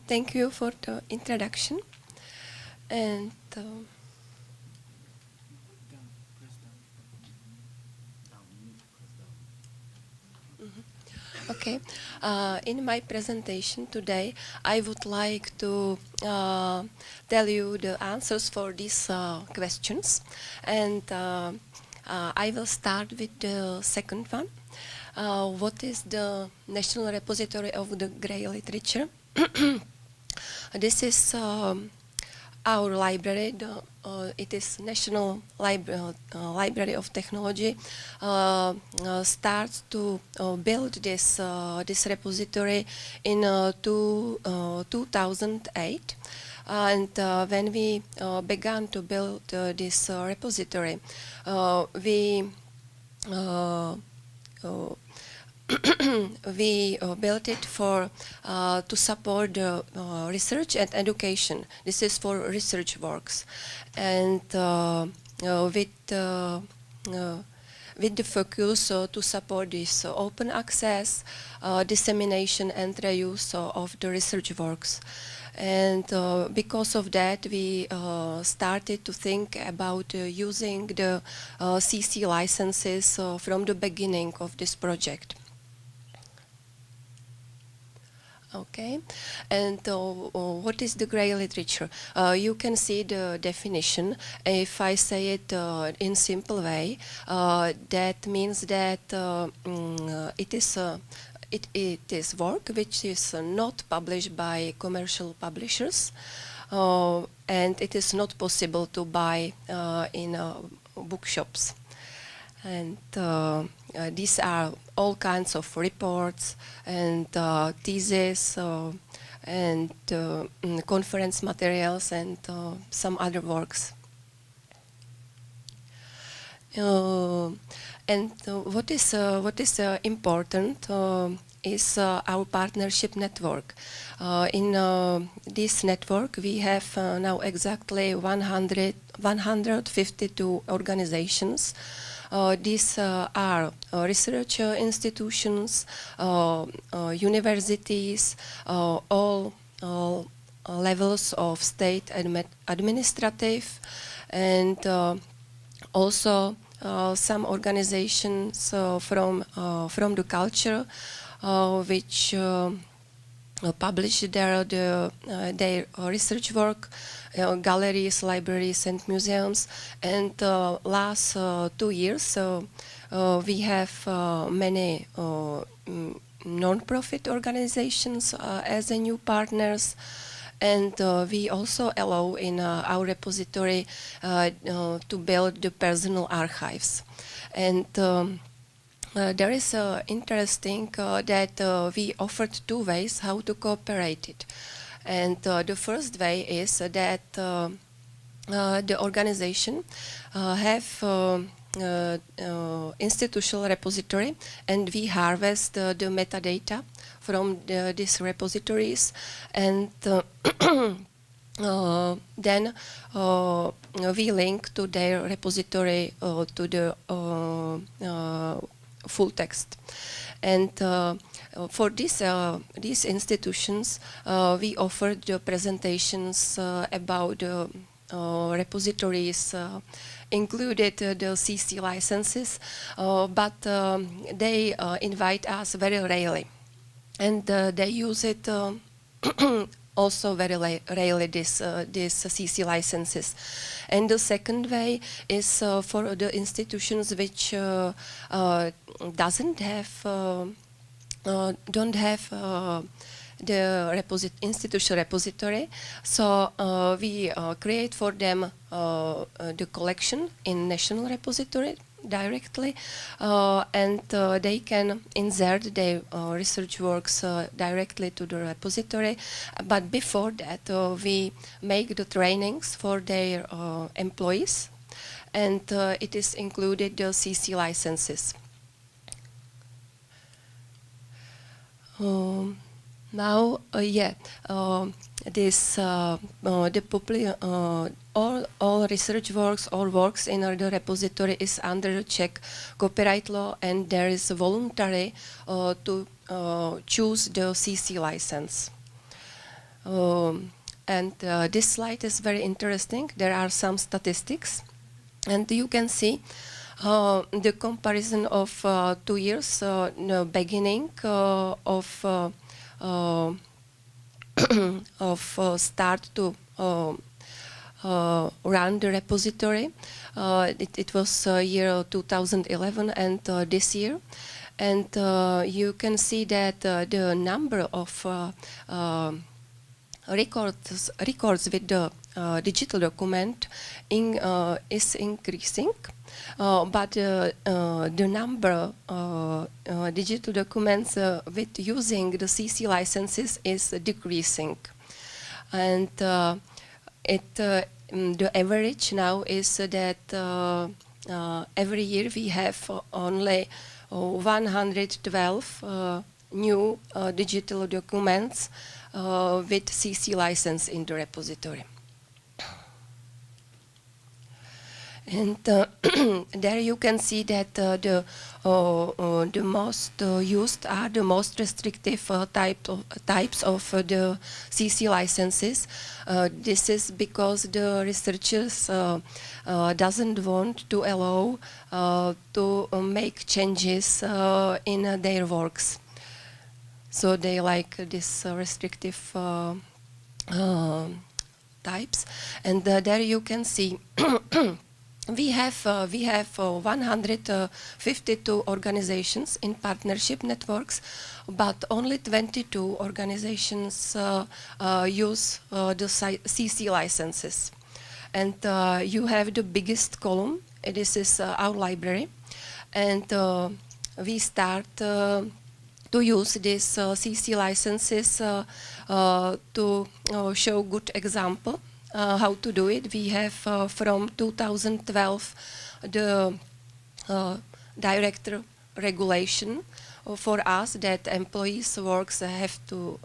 Thank you for the introduction. And okay, in my presentation today, I would like to tell you the answers for these questions, and I will start with the second one. What is the National Repository of the Grey Literature? This is our library. It is National Library of Technology. Starts to build this repository in 2008. And when we began to build this repository, we built it for to support research and education. This is for research works, and with the focus to support this open access, dissemination, and reuse of the research works. And because of that, we started to think about using the CC licenses from the beginning of this project. Okay, and what is the grey literature? You can see the definition. If I say it in simple way, that means that it is work which is not published by commercial publishers, and it is not possible to buy in bookshops. And these are all kinds of reports and theses and conference materials and some other works. And what is important is our partnership network. In this network, we have now exactly 152 organizations. These are research institutions, universities, all levels of state administrative, and also some organizations from the culture, which publish their research work, galleries, libraries, and museums. And last 2 years, we have many non-profit organizations as a new partners. And we also allow in our repository to build the personal archives. And there is interesting that we offered 2 ways how to cooperate it. And the first way is that the organization have institutional repository, and we harvest the metadata from these repositories, and then we link to their repository to the full text. And for these institutions, we offered the presentations about the repositories, included the CC licenses, but they invite us very rarely. And they use it also very rarely, these CC licenses. And the second way is for the institutions which don't have the institutional repository. So we create for them the collection in National Repository directly, and they can insert their research works directly to the repository. But before that, we make the trainings for their employees, and it is included the CC licenses. Now, this all research works or works in the repository is under Czech copyright law, and there is voluntary to choose the CC license. And this slide is very interesting. There are some statistics, and you can see the comparison of 2 years, the beginning of start to run the repository. It was year 2011 and this year. And you can see that the number of records with the digital document is increasing, but the number digital documents with using the CC licenses is decreasing. And the average now is that every year we have only 112 new digital documents with CC license in the repository. And there you can see that the most used are the most restrictive types of the CC licenses. This is because the researchers doesn't want to allow to make changes in their works. So they like this restrictive types. And there you can see we have 152 organizations in partnership networks, but only 22 organizations use the CC licenses. And you have the biggest column. This is our library, and we start to use these CC licenses to show good example. How to do it. We have from 2012 the director regulation for us that employees' works have to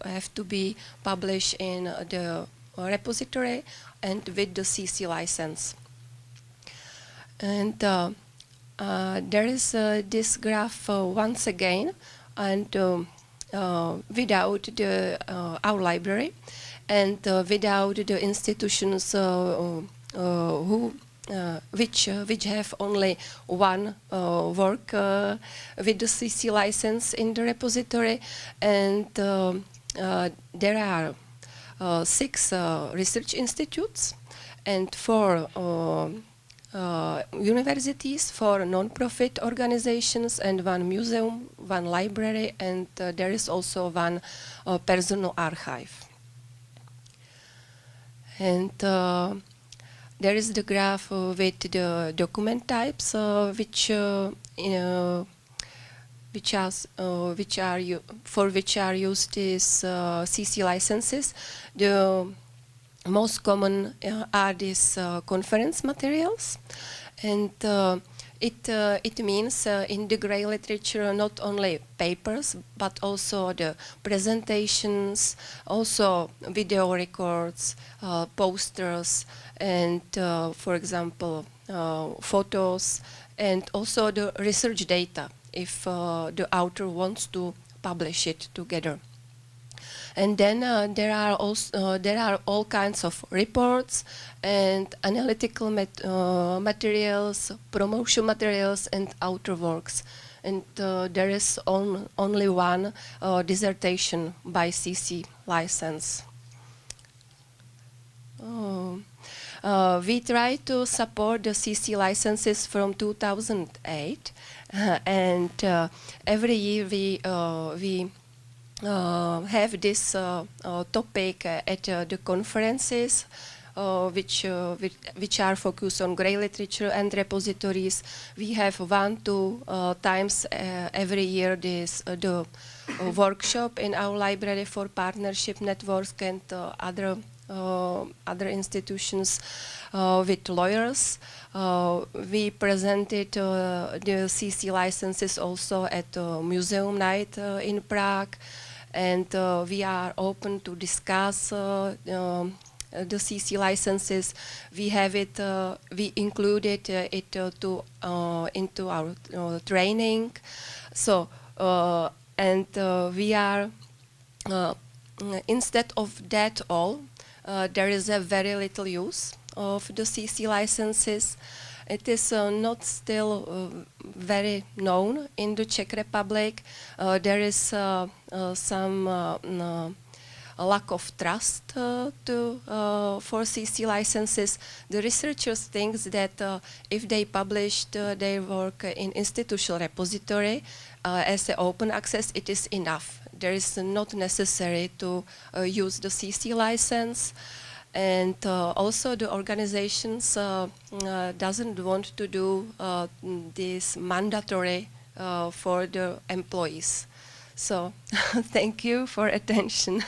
be published in the repository and with the CC license. And there is this graph once again, and without the our library. And without the institutions which have only one work with the CC license in the repository, and there are 6 research institutes and 4 universities, 4 non-profit organizations, and 1 museum, 1 library, and there is also 1 personal archive. And there is the graph with the document types which are used these CC licenses. The most common are these conference materials, and it means in the grey literature not only papers but also the presentations, also video records, posters, and for example photos, and also the research data if the author wants to publish it together. And then there are all kinds of reports and analytical materials, promotion materials, and outer works. And there is only 1 dissertation by CC license. We try to support the CC licenses from 2008, and every year we have this topic at the conferences, which are focused on grey literature and repositories. We have 1-2 times every year the workshop in our library for partnership networks and other institutions with lawyers. We presented the CC licenses also at museum night in Prague, and we are open to discuss the CC licenses. We have it. We included it into our training. So and we are instead of that all, there is a very little use of the CC licenses. It is not still very known in the Czech Republic. There is some a lack of trust for CC licenses. The researchers think that if they published their work in institutional repository as an open access, it is enough. There is not necessary to use the CC license. And also the organizations doesn't want to do this mandatory for the employees. So thank you for attention.